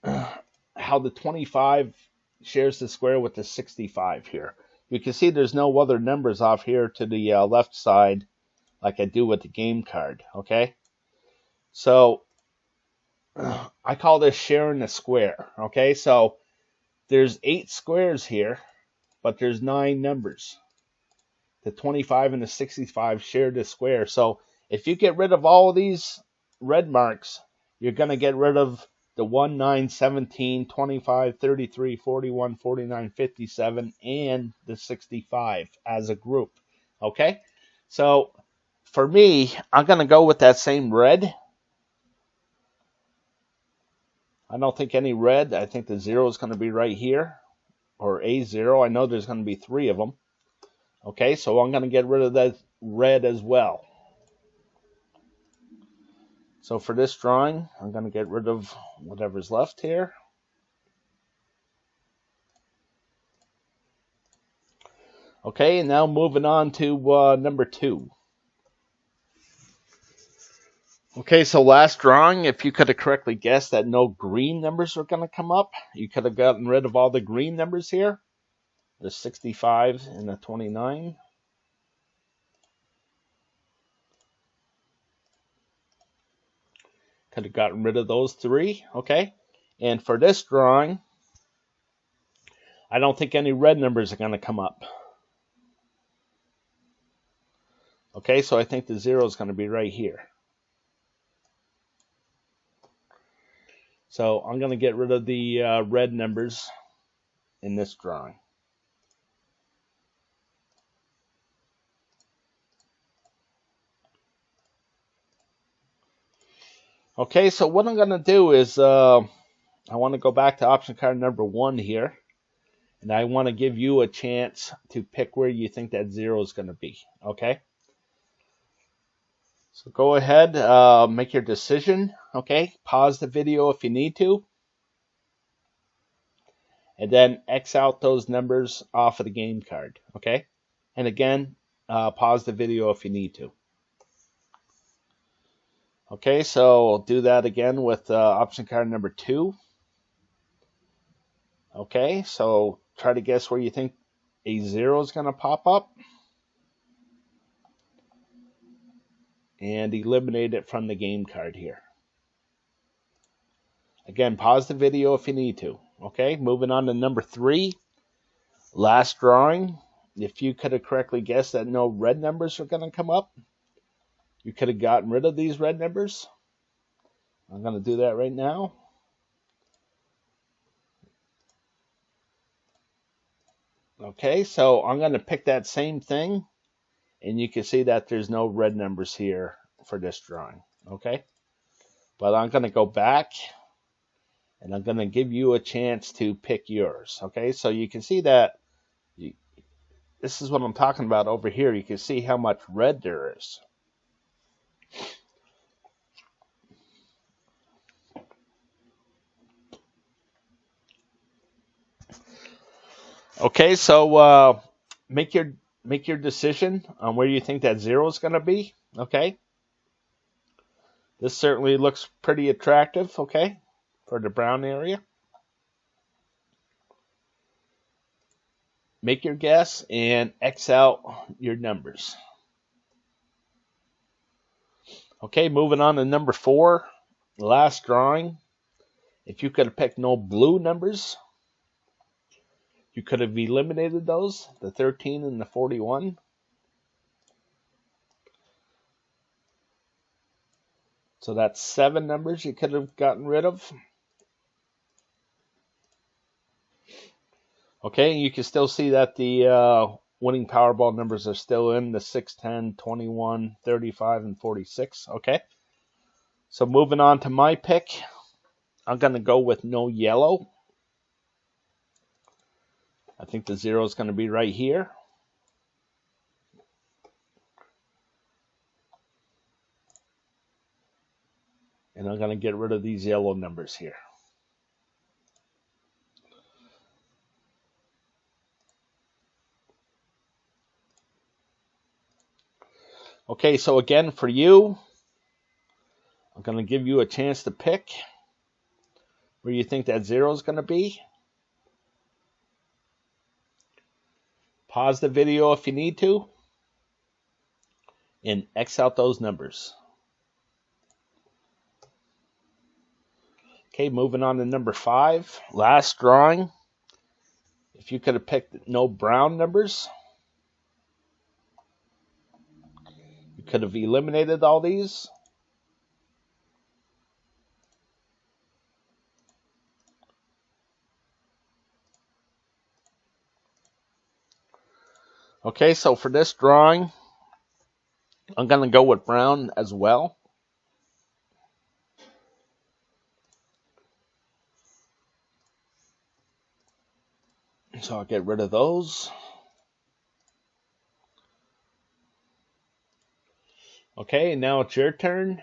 how the 25 shares the square with the 65 here. You can see there's no other numbers off here to the left side like I do with the game card. Okay. So I call this sharing the square. Okay. So there's 8 squares here, but there's 9 numbers. The 25 and the 65 share the square. So if you get rid of all of these red marks, you're going to get rid of the 1, 9, 17, 25, 33, 41, 49, 57, and the 65 as a group. Okay? So for me, I'm going to go with that same red. I don't think any red. I think the 0 is going to be right here, or a 0. I know there's going to be 3 of them. Okay, so I'm going to get rid of that red as well. So for this drawing, I'm going to get rid of whatever's left here. Okay, and now moving on to number 2. Okay, so last drawing, if you could have correctly guessed that no green numbers were going to come up, you could have gotten rid of all the green numbers here. The 65 and the 29. Could have gotten rid of those 3, okay? And for this drawing, I don't think any red numbers are going to come up. Okay, so I think the 0 is going to be right here. So I'm going to get rid of the red numbers in this drawing. Okay, so what I'm going to do is I want to go back to option card number 1 here. And I want to give you a chance to pick where you think that 0 is going to be. Okay? So go ahead, make your decision. Okay? Pause the video if you need to. And then X out those numbers off of the game card. Okay? And again, pause the video if you need to. Okay, so I'll do that again with option card number 2. Okay, so try to guess where you think a 0 is going to pop up. And eliminate it from the game card here. Again, pause the video if you need to. Okay, moving on to number 3. Last drawing. If you could have correctly guessed that no red numbers are going to come up, you could have gotten rid of these red numbers. I'm going to do that right now. Okay, so I'm going to pick that same thing, and you can see that there's no red numbers here for this drawing. Okay, but I'm going to go back, and I'm going to give you a chance to pick yours. Okay, so you can see that this is what I'm talking about over here. You can see how much red there is. Okay, so make your decision on where you think that 0 is going to be. Okay, this certainly looks pretty attractive. Okay, for the brown area. Make your guess and X out your numbers. Okay, moving on to number 4, last drawing. If you could have picked no blue numbers, you could have eliminated those, the 13 and the 41. So that's 7 numbers you could have gotten rid of. Okay, you can still see that the winning Powerball numbers are still in the 6, 10, 21, 35, and 46. Okay, so moving on to my pick, I'm going to go with no yellow. I think the 0 is going to be right here. And I'm going to get rid of these yellow numbers here. Okay, so again, for you, I'm going to give you a chance to pick where you think that 0 is going to be. Pause the video if you need to. And X out those numbers. Okay, moving on to number 5. Last drawing. If you could have picked no brown numbers, you could have eliminated all these. Okay, so for this drawing, I'm going to go with brown as well. So I'll get rid of those. Okay, now it's your turn.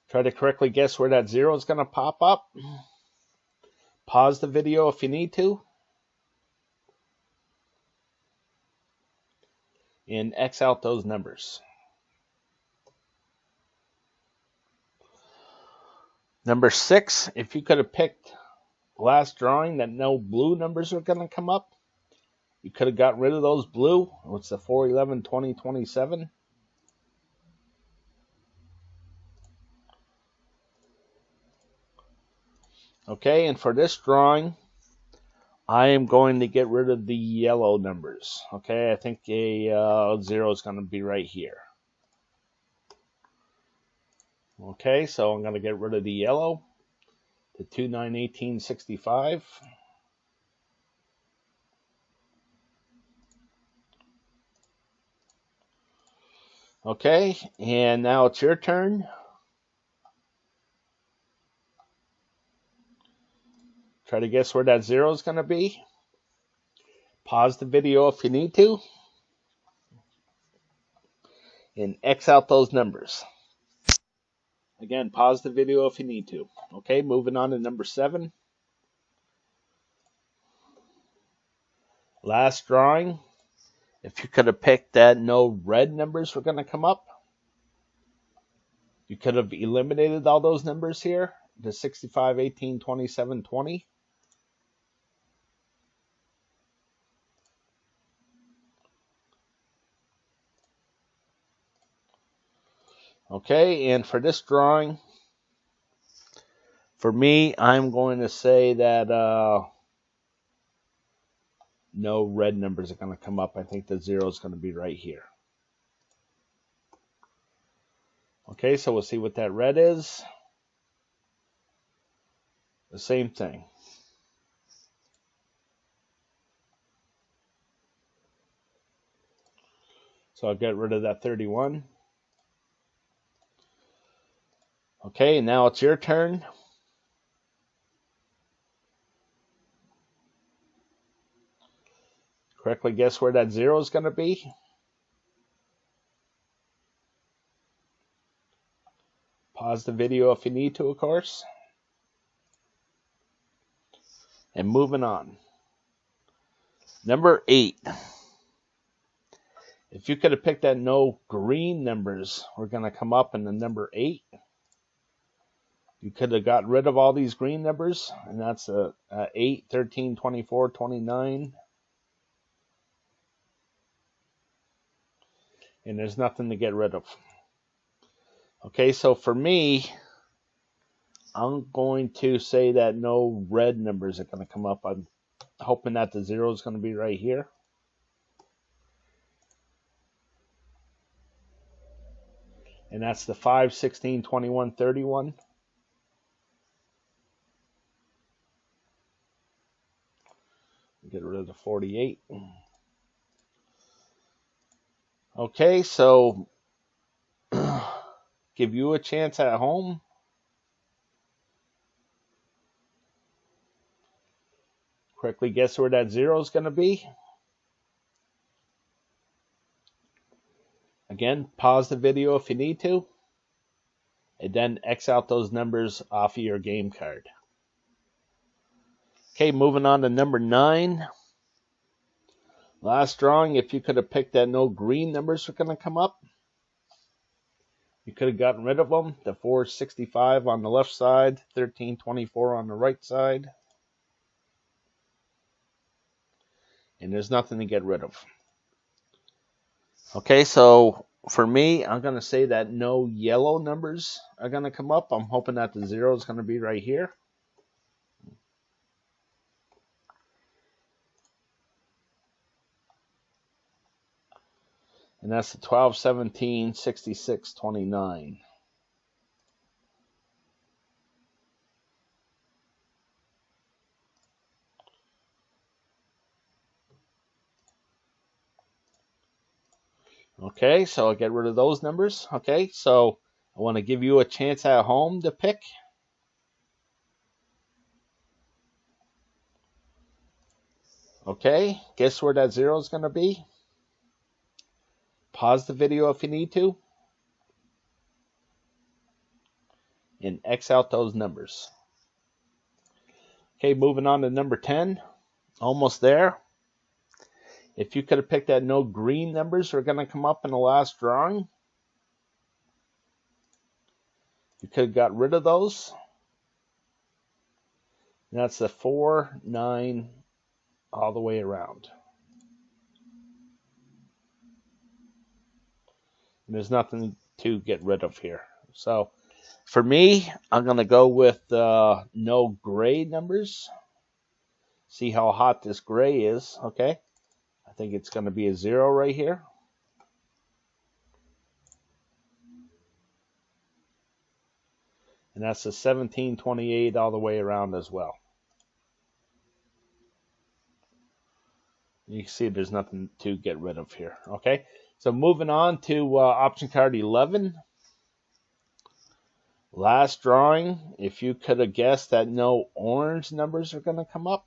Try to correctly guess where that 0 is going to pop up. Pause the video if you need to. And X out those numbers. Number 6, if you could have picked last drawing that no blue numbers are going to come up, you could have got rid of those blue. What's the 4, 11, 20, 27? Okay, and for this drawing, I am going to get rid of the yellow numbers. Okay, I think a 0 is going to be right here. Okay, so I'm going to get rid of the yellow. The 2, 9, 18, 65. Okay, and now it's your turn. Try to guess where that 0 is going to be. Pause the video if you need to. And X out those numbers. Again, pause the video if you need to. Okay, moving on to number 7. Last drawing. If you could have picked that no red numbers were going to come up, you could have eliminated all those numbers here. The 65, 18, 27, 20. Okay, and for this drawing, for me, I'm going to say that no red numbers are going to come up. I think the 0 is going to be right here. Okay, so we'll see what that red is. The same thing. So I'll get rid of that 31. Okay, now it's your turn. Correctly guess where that 0 is going to be. Pause the video if you need to, of course. And moving on. Number 8. If you could have picked that no green numbers were going to come up in the number 8, you could have got rid of all these green numbers, and that's 8, 13, 24, 29. And there's nothing to get rid of. Okay, so for me, I'm going to say that no red numbers are going to come up. I'm hoping that the 0 is going to be right here. And that's the 5, 16, 21, 31. Get rid of the 48. Okay, so give you a chance at home. Correctly guess where that 0 is going to be. Again, pause the video if you need to. And then X out those numbers off of your game card. Okay, moving on to number 9. Last drawing, if you could have picked that no green numbers were going to come up, you could have gotten rid of them. The 465 on the left side, 1324 on the right side. And there's nothing to get rid of. Okay, so for me, I'm going to say that no yellow numbers are going to come up. I'm hoping that the 0 is going to be right here. And that's the 12, 17, 66, 29. Okay, so I'll get rid of those numbers. Okay, so I want to give you a chance at home to pick. Okay, guess where that 0 is going to be? Pause the video if you need to. And X out those numbers. Okay, moving on to number 10. Almost there. If you could have picked that no green numbers were going to come up in the last drawing, you could have got rid of those. And that's the 4, 9, all the way around. And there's nothing to get rid of here. So for me, I'm going to go with no gray numbers. See how hot this gray is, okay? I think it's going to be a 0 right here. And that's the 17, 28 all the way around as well. You can see there's nothing to get rid of here, okay? So moving on to option card 11. Last drawing. If you could have guessed that no orange numbers are going to come up.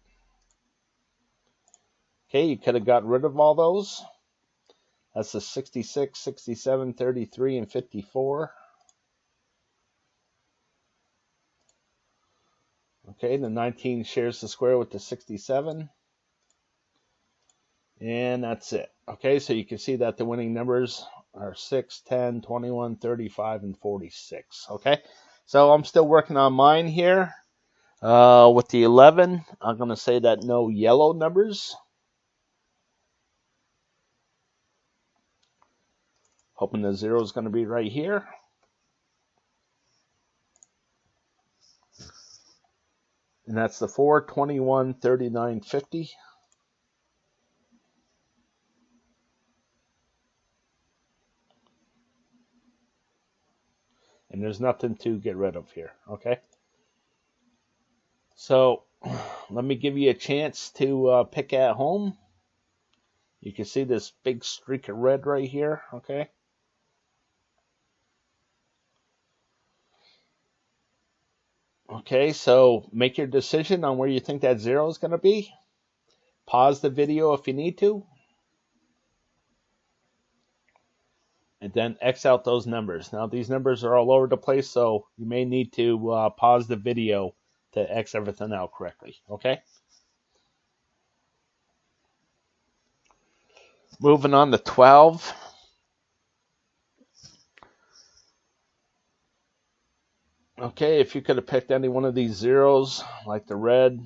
Okay, you could have got rid of all those. That's the 66, 67, 33, and 54. Okay, the 19 shares the square with the 67. And that's it. Okay, so you can see that the winning numbers are 6, 10, 21, 35, and 46. Okay, so I'm still working on mine here. With the 11, I'm going to say that no yellow numbers. Hoping the 0 is going to be right here. And that's the 4, 21, 39, 50. And there's nothing to get rid of here, okay? So let me give you a chance to pick at home. You can see this big streak of red right here, okay? Okay, so make your decision on where you think that 0 is going to be. Pause the video if you need to. And then X out those numbers. Now these numbers are all over the place, so you may need to pause the video to X everything out correctly, okay? Moving on to 12. Okay, if you could have picked any one of these zeros, like the red,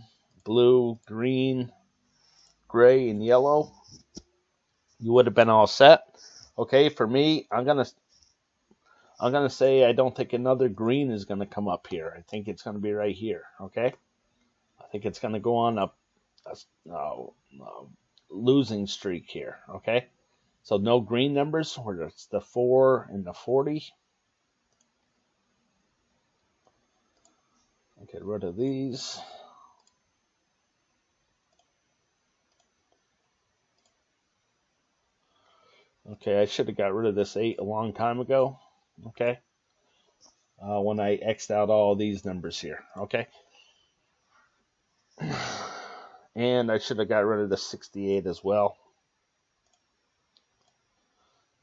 blue, green, gray, and yellow, you would have been all set. Okay, for me, I'm gonna say I don't think another green is gonna come up here. I think it's gonna be right here. Okay, I think it's gonna go on a losing streak here. Okay, so no green numbers. Where it's the 4 and the 40. I'll get rid of these. Okay, I should have got rid of this 8 a long time ago. Okay, when I X'd out all these numbers here. Okay, and I should have got rid of the 68 as well.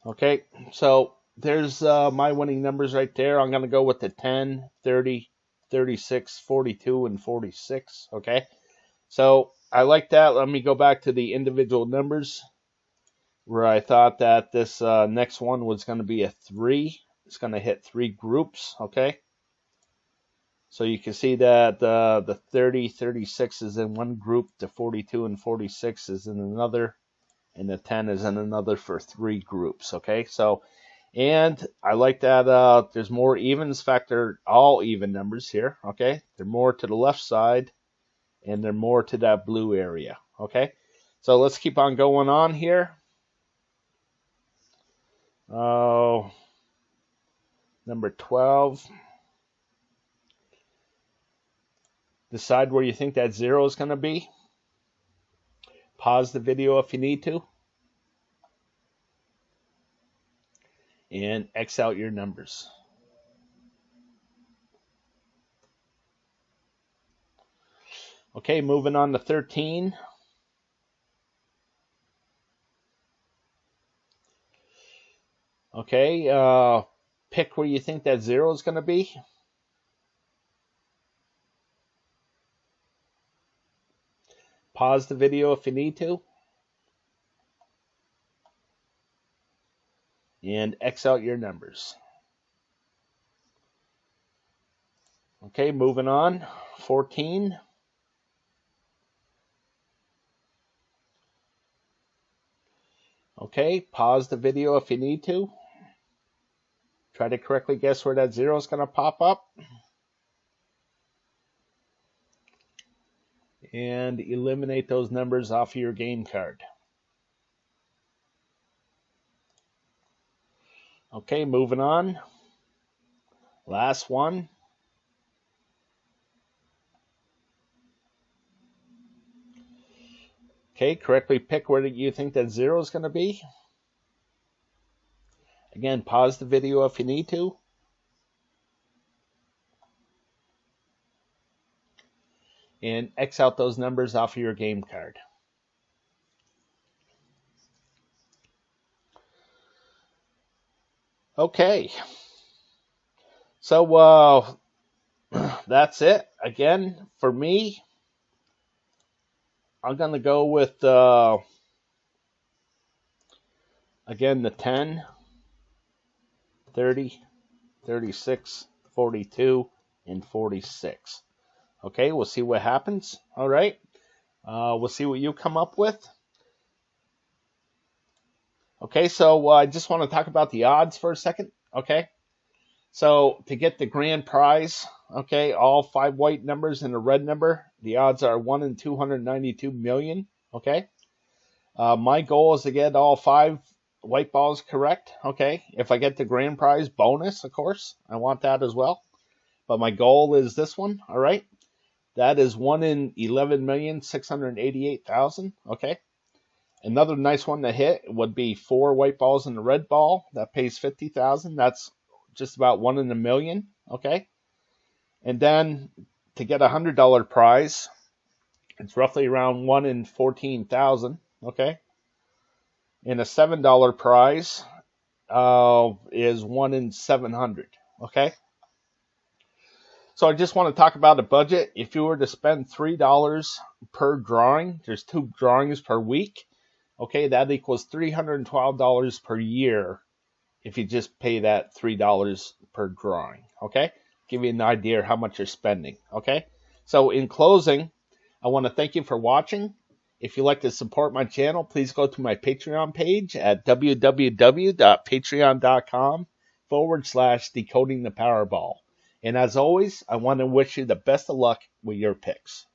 Okay, so there's my winning numbers right there. I'm going to go with the 10, 30, 36, 42, and 46. Okay, so I like that. Let me go back to the individual numbers where I thought that this next one was going to be a 3. It's going to hit 3 groups. Okay, so you can see that the 30, 36 is in one group, the 42 and 46 is in another, and the 10 is in another for 3 groups. Okay, so, and I like that there's more evens. In fact, they're all even numbers here. Okay, they're more to the left side, and they're more to that blue area. Okay, so let's keep on going on here. Oh, number 12. Decide where you think that 0 is going to be. Pause the video if you need to. And X out your numbers. Okay, moving on to 13. Okay, pick where you think that 0 is going to be. Pause the video if you need to. And X out your numbers. Okay, moving on. 14. Okay, pause the video if you need to. Try to correctly guess where that 0 is going to pop up. And eliminate those numbers off of your game card. Okay, moving on. Last one. Okay, correctly pick where you think that 0 is going to be. Again, pause the video if you need to. And X out those numbers off of your game card. Okay. So that's it. Again, for me, I'm going to go with, again, the 10, 30, 36, 42, and 46. Okay, we'll see what happens. All right. We'll see what you come up with. Okay, so I just want to talk about the odds for a second. Okay. So to get the grand prize, okay, all 5 white numbers and a red number, the odds are 1 in 292 million. Okay. My goal is to get all 5 white balls correct. Okay. If I get the grand prize bonus, of course, I want that as well. But my goal is this one. All right. That is 1 in 11,688,000. Okay. Another nice one to hit would be 4 white balls and a red ball. That pays 50,000. That's just about 1 in a million. Okay. And then to get a $100 prize, it's roughly around 1 in 14,000. Okay. And a $7 prize is 1 in 700. Okay. So I just want to talk about a budget. If you were to spend $3 per drawing, there's 2 drawings per week. Okay, that equals $312 per year if you just pay that $3 per drawing. Okay, give you an idea of how much you're spending. Okay, so in closing, I want to thank you for watching. If you'd like to support my channel, please go to my Patreon page at www.patreon.com/decoding the Powerball. And as always, I want to wish you the best of luck with your picks.